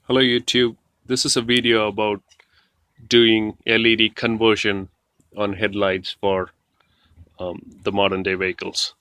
Hello YouTube, this is a video about doing LED conversion on headlights for the modern day vehicles.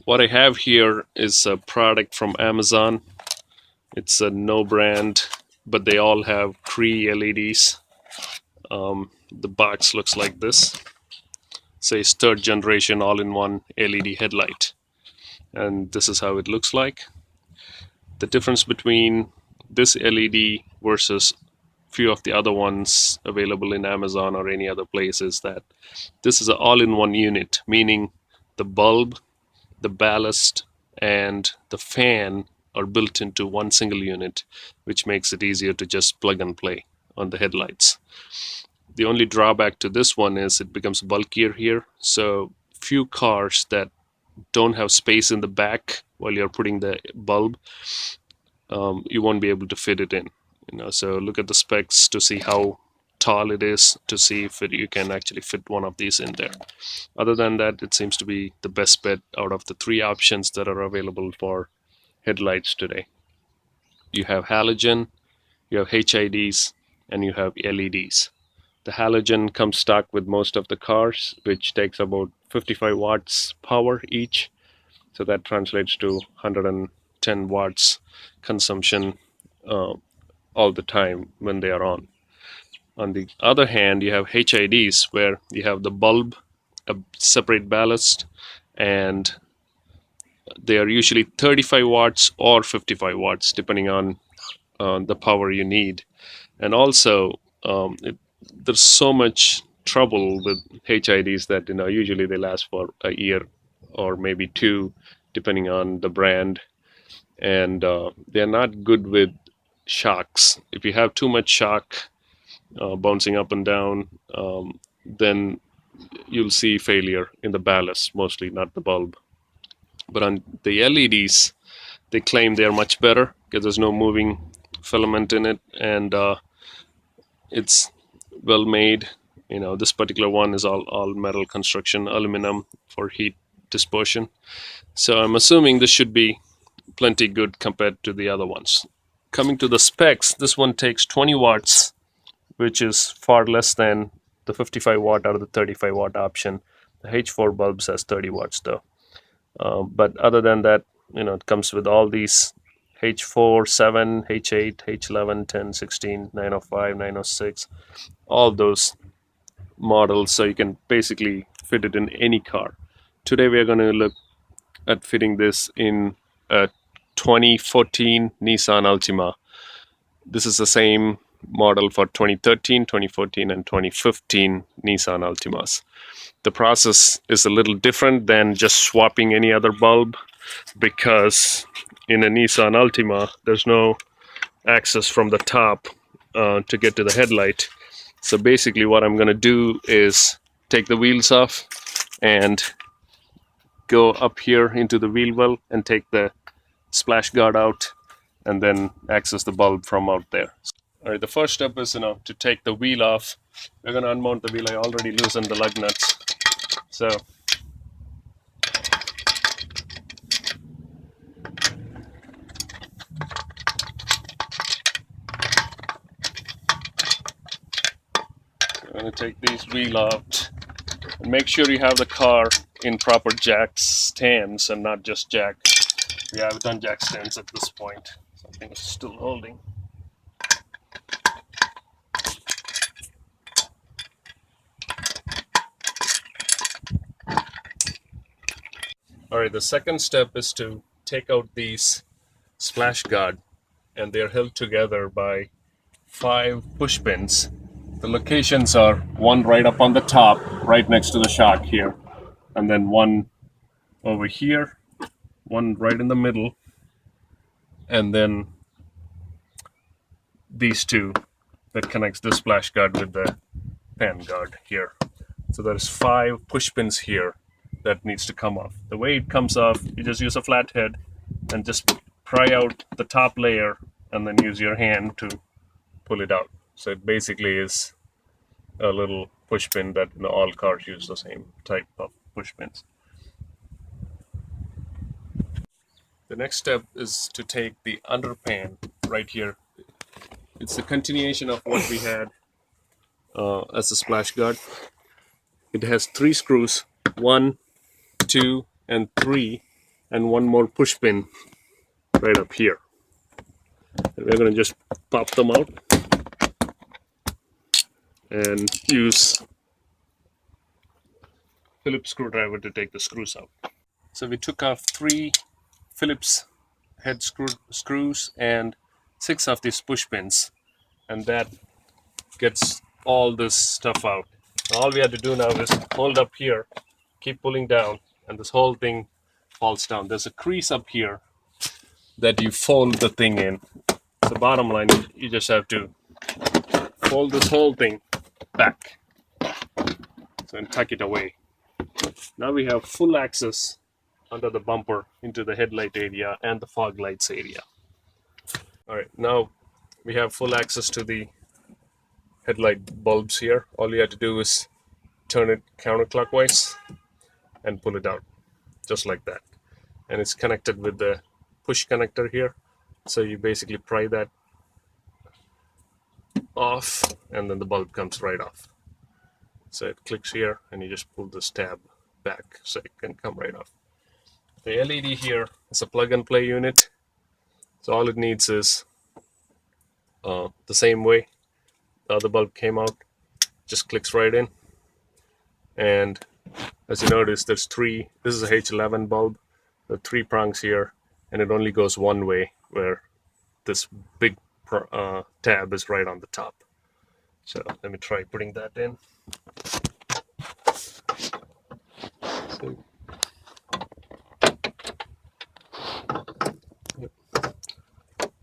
What I have here is a product from Amazon. It's a no brand, but they all have Cree LEDs. The box looks like this. Says third generation all-in-one LED headlight. And this is how it looks like. The difference between this LED versus few of the other ones available in Amazon or any other place is that this is an all-in-one unit, meaning the bulb, the ballast, and the fan are built into one single unit, which makes it easier to just plug and play on the headlights. The only drawback to this one is it becomes bulkier here, so few cars that don't have space in the back while you're putting the bulb, you won't be able to fit it in. So look at the specs to see how tall it is, to see if you can actually fit one of these in there. Other than that, it seems to be the best bet out of the three options that are available for headlights today. You have halogen, you have HIDs, and you have LEDs. The halogen comes stock with most of the cars, which takes about 55 watts power each. So that translates to 110 watts consumption all the time when they are on. On the other hand, you have HIDs where you have the bulb, a separate ballast, and they are usually 35 watts or 55 watts depending on the power you need. And also, there's so much trouble with HIDs that usually they last for a year or maybe two, depending on the brand, and they're not good with shocks. If you have too much shock bouncing up and down, then you'll see failure in the ballast, mostly, not the bulb. But on the LEDs, they claim they're much better because there's no moving filament in it, and it's well made. This particular one is all metal construction, aluminum for heat dispersion. So I'm assuming this should be plenty good compared to the other ones. Coming to the specs, this one takes 20 watts, which is far less than the 55 watt or the 35 watt option. The H4 bulbs has 30 watts though. But other than that, it comes with all these H4, 7, H8, H11, 10, 16, 905, 906, all those models, so you can basically fit it in any car. Today we are going to look at fitting this in a 2014 Nissan Altima. This is the same model for 2013, 2014, and 2015 Nissan Altimas. The process is a little different than just swapping any other bulb, because in a Nissan Altima, there's no access from the top to get to the headlight. So basically what I'm going to do is take the wheels off and go up here into the wheel well and take the splash guard out, and then access the bulb from out there. All right, the first step is to take the wheel off. We're going to unmount the wheel. I already loosened the lug nuts. So we're going to take these wheel out and make sure you have the car in proper jack stands and not just jack. We have it on jack stands at this point. Something is still holding. All right, the second step is to take out these splash guard, and they're held together by 5 push pins. The locations are one right up on the top, right next to the shock here, and then one over here, one right in the middle, and then these two that connects the splash guard with the fan guard here. So there's 5 push pins here that needs to come off. The way it comes off, you just use a flathead and just pry out the top layer and then use your hand to pull it out. So it basically is a little push pin that all cars use the same type of push pins. The next step is to take the underpan right here. It's the continuation of what we had as a splash guard. It has 3 screws, 1, 2, and 3, and one more push pin right up here. And we're going to just pop them out and use Phillips screwdriver to take the screws out. So we took off 3 Phillips head screws and 6 of these push pins, and that gets all this stuff out. All we have to do now is hold up here, keep pulling down, and this whole thing falls down. There's a crease up here that you fold the thing in. So bottom line, you just have to fold this whole thing back and tuck it away. Now we have full access under the bumper into the headlight area and the fog lights area. All right, now we have full access to the headlight bulbs here. All you have to do is turn it counterclockwise and pull it out, just like that. And it's connected with the push connector here. So you basically pry that off, and then the bulb comes right off. So it clicks here, and you just pull this tab back so it can come right off. The LED here is a plug and play unit. So all it needs is the same way the other bulb came out, just clicks right in. And as you notice, there's 3, this is a H11 bulb, there are 3 prongs here, and it only goes one way, where this big tab is right on the top. So let me try putting that in. So,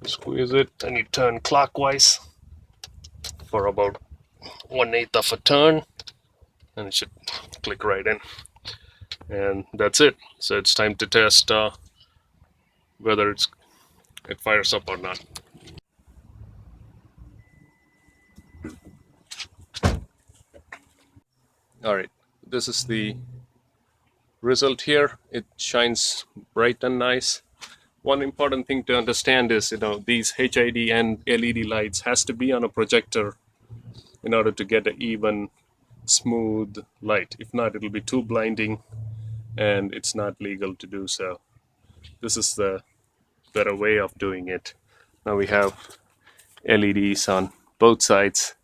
squeeze it, and you turn clockwise for about 1/8 of a turn, and it should click right in. And that's it. So it's time to test whether it fires up or not. All right, this is the result here. It shines bright and nice. One important thing to understand is, these HID and LED lights has to be on a projector in order to get an even, smooth light. If not, it'll be too blinding, and it's not legal to do so. This is the better way of doing it. Now we have LEDs on both sides.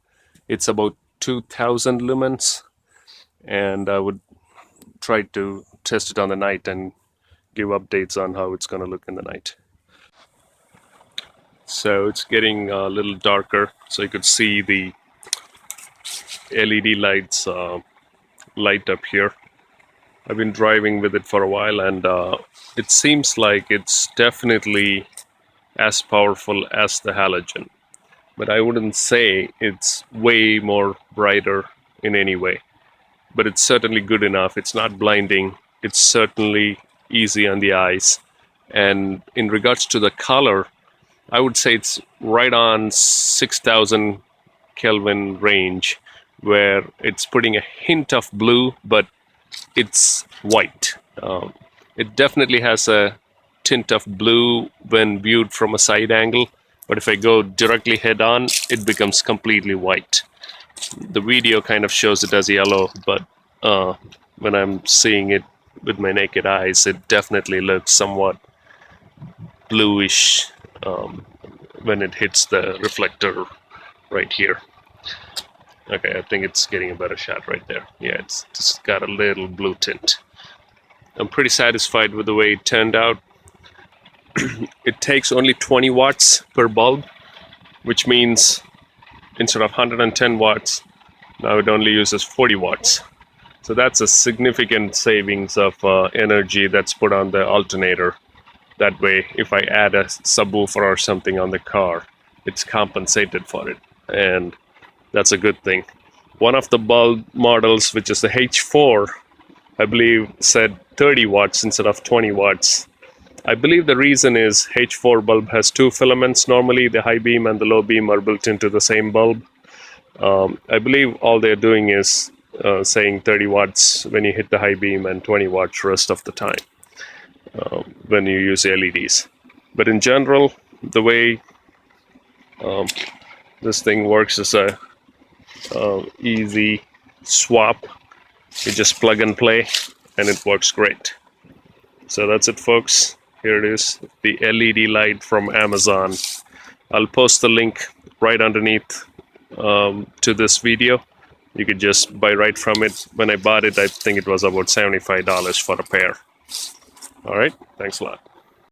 It's about 2000 lumens, and I would try to test it on the night and give updates on how it's going to look in the night. So it's getting a little darker, so you could see the LED lights light up here. I've been driving with it for a while, and it seems like it's definitely as powerful as the halogen, but I wouldn't say it's way more brighter in any way. But it's certainly good enough. It's not blinding. It's certainly easy on the eyes. And in regards to the color, I would say it's right on 6000 Kelvin range, where it's putting a hint of blue, but it's white. It definitely has a tint of blue when viewed from a side angle, but if I go directly head on, it becomes completely white. The video kind of shows it as yellow, but when I'm seeing it with my naked eyes, it definitely looks somewhat bluish when it hits the reflector right here. Okay, I think it's getting a better shot right there. Yeah, it's just got a little blue tint. I'm pretty satisfied with the way it turned out. It takes only 20 watts per bulb, which means instead of 110 watts, now it only uses 40 watts. So that's a significant savings of energy that's put on the alternator. That way, if I add a subwoofer or something on the car, it's compensated for it, and that's a good thing. One of the bulb models, which is the H4, I believe said 30 watts instead of 20 watts. I believe the reason is H4 bulb has 2 filaments. Normally the high beam and the low beam are built into the same bulb. I believe all they're doing is saying 30 watts when you hit the high beam and 20 watts rest of the time when you use LEDs. But in general, the way Um, this thing works as a easy swap. You just plug and play, and it works great. So that's it, folks. Here it is, the LED light from Amazon. I'll post the link right underneath to this video. You could just buy right from it. When I bought it, I think it was about $75 for a pair. All right, thanks a lot.